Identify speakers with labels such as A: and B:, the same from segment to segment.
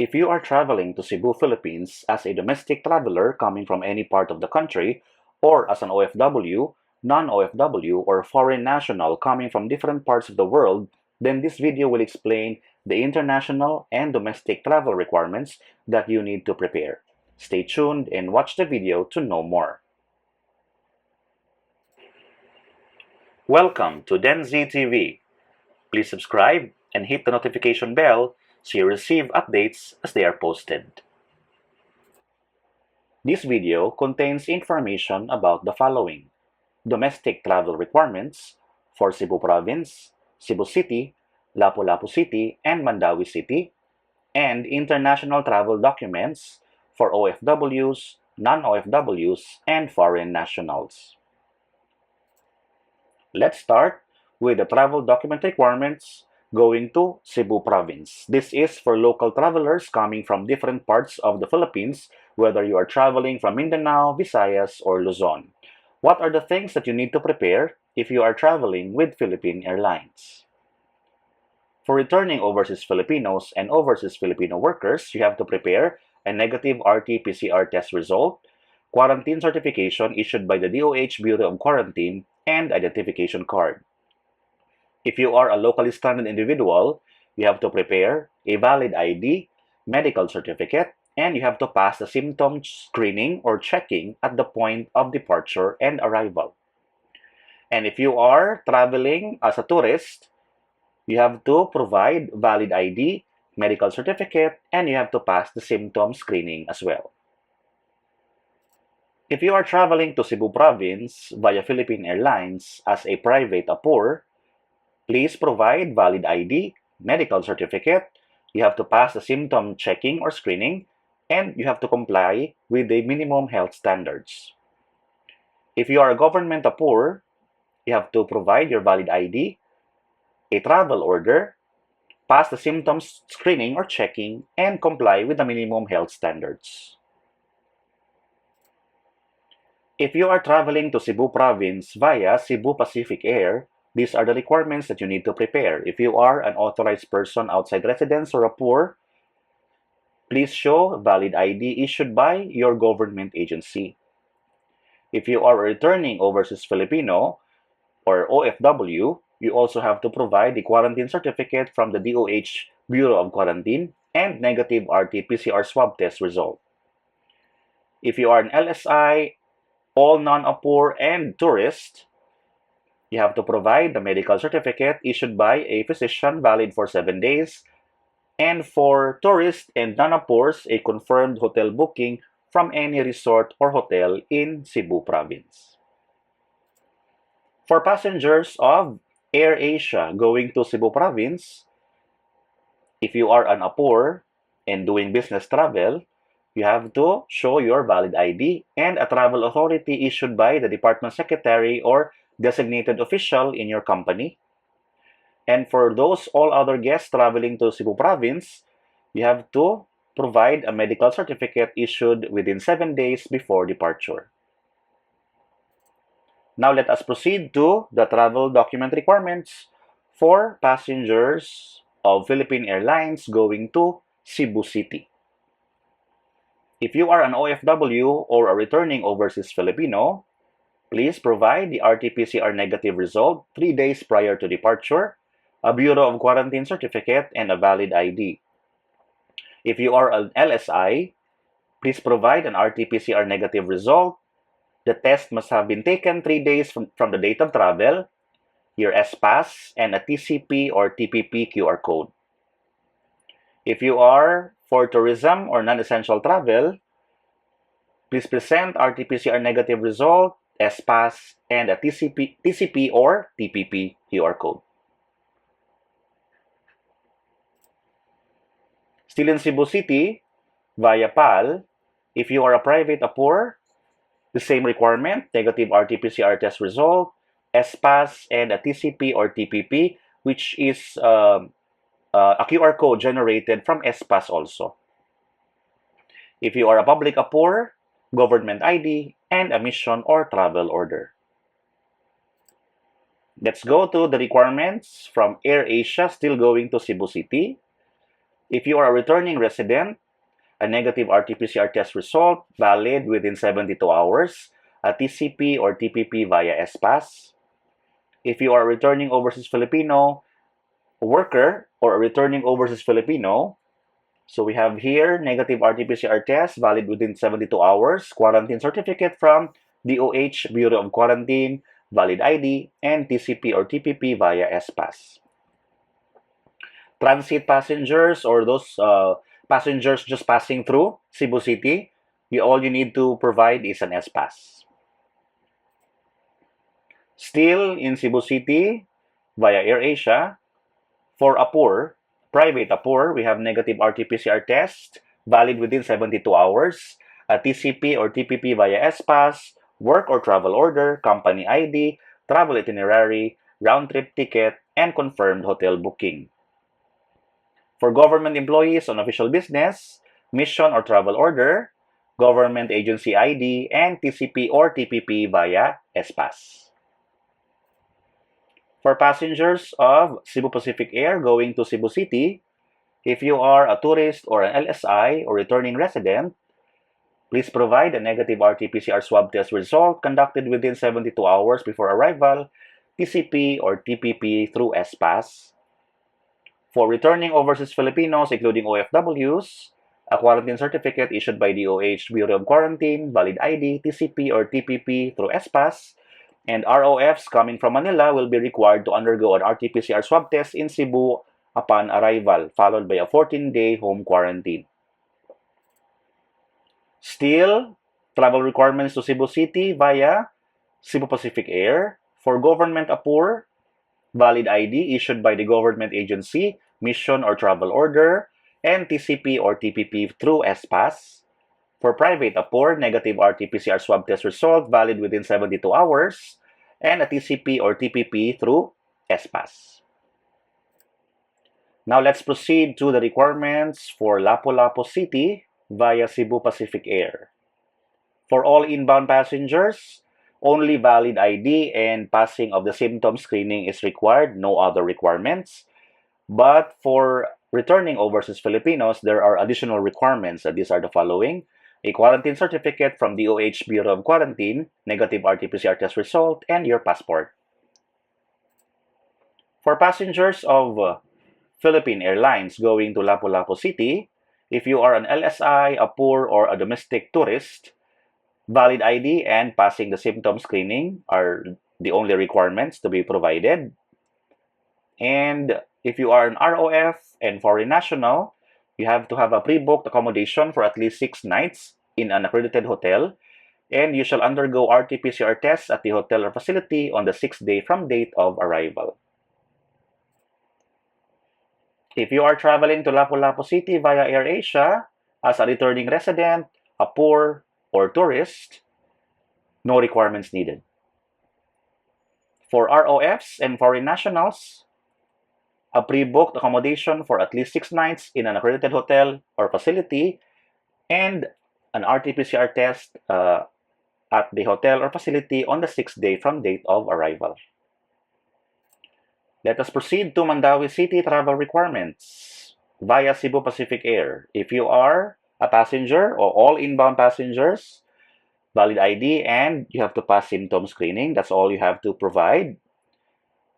A: If you are traveling to Cebu, Philippines as a domestic traveler coming from any part of the country, or as an OFW, non-OFW, or foreign national coming from different parts of the world, then this video will explain the international and domestic travel requirements that you need to prepare. Stay tuned and watch the video to know more. Welcome to DenZ TV. Please subscribe and hit the notification bell so you receive updates as they are posted. This video contains information about the following: domestic travel requirements for Cebu Province, Cebu City, Lapu-Lapu City, and Mandaue City, and international travel documents for OFWs, non-OFWs, and foreign nationals. Let's start with the travel document requirements going to Cebu Province. This is for local travelers coming from different parts of the Philippines, whether you are traveling from Mindanao, Visayas, or Luzon. What are the things that you need to prepare if you are traveling with Philippine Airlines? For returning overseas Filipinos and overseas Filipino workers, you have to prepare a negative RT-PCR test result, quarantine certification issued by the DOH Bureau of Quarantine, and identification card. If you are a locally stranded individual, you have to prepare a valid ID, medical certificate, and you have to pass the symptom screening or checking at the point of departure and arrival. And if you are traveling as a tourist, you have to provide valid ID, medical certificate, and you have to pass the symptom screening as well. If you are traveling to Cebu Province via Philippine Airlines as a private apur, please provide valid ID, medical certificate, you have to pass the symptom checking or screening, and you have to comply with the minimum health standards. If you are a government apur, you have to provide your valid ID, a travel order, pass the symptoms screening or checking, and comply with the minimum health standards. If you are traveling to Cebu Province via Cebu Pacific Air, these are the requirements that you need to prepare. If you are an authorized person outside residence or apur, please show valid ID issued by your government agency. If you are a returning overseas Filipino or OFW, you also have to provide the quarantine certificate from the DOH Bureau of Quarantine and negative RT-PCR swab test result. If you are an LSI, all non-apur and tourist, you have to provide the medical certificate issued by a physician valid for 7 days, and for tourists and non-apurs, a confirmed hotel booking from any resort or hotel in Cebu Province. For passengers of AirAsia going to Cebu Province, if you are an apur and doing business travel, you have to show your valid ID and a travel authority issued by the department secretary or designated official in your company. And for those all other guests traveling to Cebu Province, you have to provide a medical certificate issued within 7 days before departure. Now let us proceed to the travel document requirements for passengers of Philippine Airlines going to Cebu City. If you are an OFW or a returning overseas Filipino, please provide the RT-PCR negative result 3 days prior to departure, a Bureau of Quarantine certificate, and a valid ID. If you are an LSI, please provide an RT-PCR negative result. The test must have been taken 3 days from the date of travel, your S-Pass, and a TCP or TPP QR code. If you are for tourism or non-essential travel, please present RT-PCR negative result, S-Pass, and a TCP or TPP QR code. Still in Cebu City, via PAL, if you are a private apur, the same requirement, negative RT-PCR test result, S-Pass, and a TCP or TPP, which is a QR code generated from S-Pass also. If you are a public apur, government ID, and a mission or travel order. Let's go to the requirements from AirAsia still going to Cebu City. If you are a returning resident, a negative RT-PCR test result valid within 72 hours, a TCP or TPP via SPAS. If you are a returning overseas Filipino worker or a returning overseas Filipino, so we have here negative RT-PCR test valid within 72 hours, quarantine certificate from DOH Bureau of Quarantine, valid ID, and TCP or TPP via SPAS. Transit passengers or those passengers just passing through Cebu City, all you need to provide is an SPAS. Still in Cebu City, via AirAsia, for Apur, private Apur, we have negative RT-PCR test, valid within 72 hours, a TCP or TPP via SPAS, work or travel order, company ID, travel itinerary, round-trip ticket, and confirmed hotel booking. For government employees on official business, mission or travel order, government agency ID, and TCP or TPP via SPAS. For passengers of Cebu Pacific Air going to Cebu City, if you are a tourist or an LSI or returning resident, please provide a negative RT-PCR swab test result conducted within 72 hours before arrival, TCP or TPP through SPAS. For returning overseas Filipinos, including OFWs, a quarantine certificate issued by DOH Bureau of Quarantine, valid ID, TCP or TPP through SPAS, and ROFs coming from Manila will be required to undergo an RT-PCR swab test in Cebu upon arrival, followed by a 14-day home quarantine. Still, travel requirements to Cebu City via Cebu Pacific Air. For government Apur, valid ID issued by the government agency, mission or travel order, and TCP or TPP through SPAS. For private Apur, negative RT-PCR swab test result valid within 72 hours, and a TCP or TPP through SPAS. Now let's proceed to the requirements for Lapu-Lapu City via Cebu Pacific Air. For all inbound passengers, only valid ID and passing of the symptom screening is required, no other requirements. But for returning overseas Filipinos, there are additional requirements. These are the following: a quarantine certificate from DOH Bureau of Quarantine, negative RT-PCR test result, and your passport. For passengers of Philippine Airlines going to Lapu-Lapu City, if you are an LSI, a poor, or a domestic tourist, valid ID and passing the symptom screening are the only requirements to be provided. And if you are an ROF and foreign national, you have to have a pre-booked accommodation for at least 6 nights in an accredited hotel, and you shall undergo RT-PCR tests at the hotel or facility on the 6th day from date of arrival. If you are traveling to Lapu-Lapu City via AirAsia as a returning resident, a poor, or tourist, no requirements needed. For ROFs and foreign nationals, a pre-booked accommodation for at least 6 nights in an accredited hotel or facility, and an RT-PCR test at the hotel or facility on the 6th day from date of arrival. Let us proceed to Mandaue City travel requirements via Cebu Pacific Air. If you are a passenger or all inbound passengers, valid ID and you have to pass symptom screening. That's all you have to provide.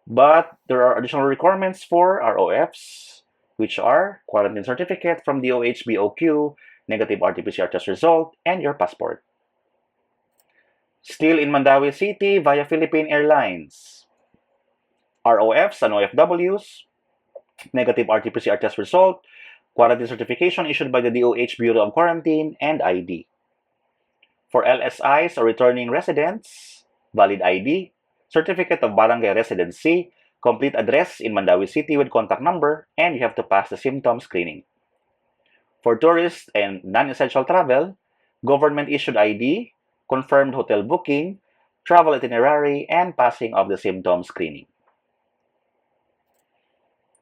A: But there are additional requirements for ROFs, which are quarantine certificate from DOH BOQ, negative RT-PCR test result, and your passport. Still in Mandaue City via Philippine Airlines. ROFs and OFWs, negative RT-PCR test result, quarantine certification issued by the DOH Bureau of Quarantine, and ID. For LSIs or returning residents, valid ID, certificate of barangay residency, complete address in Mandaue City with contact number, and you have to pass the symptom screening. For tourists and non-essential travel, government-issued ID, confirmed hotel booking, travel itinerary, and passing of the symptom screening.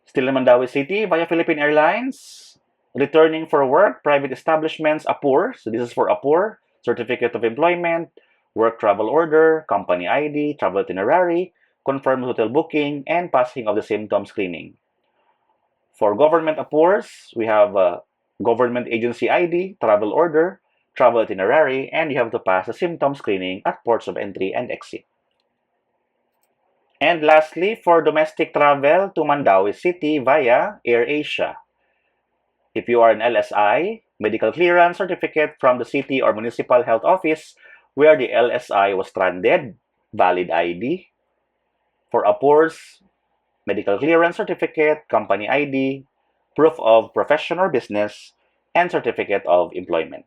A: Still in Mandaue City via Philippine Airlines, returning for work, private establishments, APUR, so this is for APUR, certificate of employment, work travel order, company ID, travel itinerary, confirmed hotel booking, and passing of the symptom screening. For government appurs, we have government agency ID, travel order, travel itinerary, and you have to pass a symptom screening at ports of entry and exit. And lastly, for domestic travel to Mandaue City via AirAsia. If you are an LSI, medical clearance certificate from the city or municipal health office where the LSI was stranded, valid ID. For appurs, medical clearance certificate, company ID, proof of profession or business, and certificate of employment.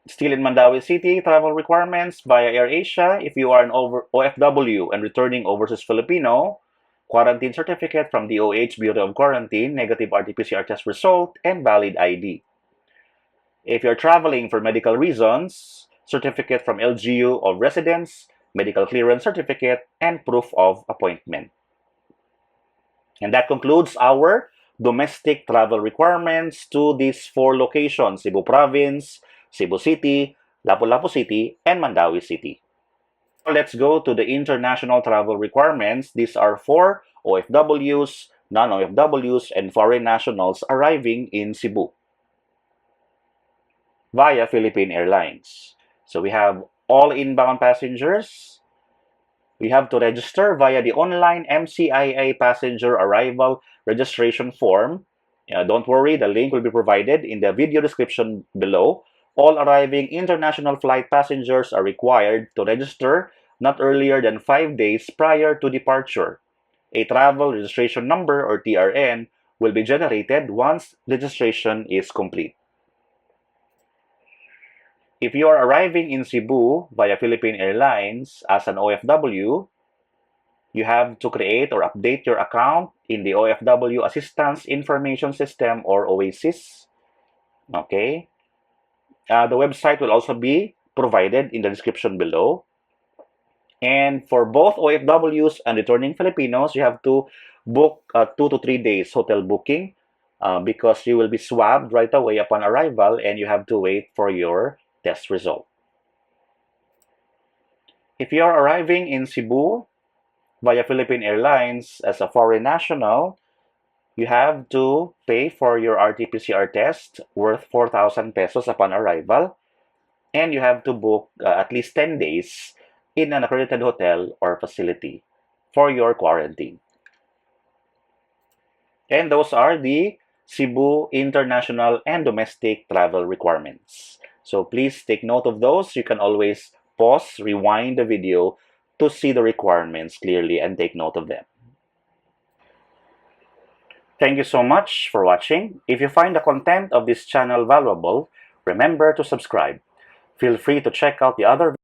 A: Still in Mandaue City, travel requirements via AirAsia. If you are an OFW and returning overseas Filipino, quarantine certificate from DOH Bureau of Quarantine, negative RT-PCR test result, and valid ID. If you're traveling for medical reasons, certificate from LGU of residence, medical clearance certificate, and proof of appointment. And that concludes our domestic travel requirements to these 4 locations: Cebu Province, Cebu City, Lapu-Lapu City, and Mandaue City. Let's go to the international travel requirements. These are for OFWs, non-OFWs, and foreign nationals arriving in Cebu via Philippine Airlines. So we have all inbound passengers. We have to register via the online MCIA passenger arrival registration form. Don't worry, the link will be provided in the video description below. All arriving international flight passengers are required to register not earlier than 5 days prior to departure. A travel registration number or TRN will be generated once registration is complete. If you are arriving in Cebu via Philippine Airlines as an OFW, you have to create or update your account in the OFW Assistance Information System or OASIS. Okay. The website will also be provided in the description below. And for both OFWs and returning Filipinos, you have to book 2 to 3 days hotel booking because you will be swabbed right away upon arrival and you have to wait for your test result. If you are arriving in Cebu via Philippine Airlines as a foreign national, you have to pay for your RT-PCR test worth 4,000 pesos upon arrival, and you have to book at least 10 days in an accredited hotel or facility for your quarantine. And those are the Cebu international and domestic travel requirements. So please take note of those. You can always pause, rewind the video to see the requirements clearly and take note of them. Thank you so much for watching. If you find the content of this channel valuable, remember to subscribe. Feel free to check out the other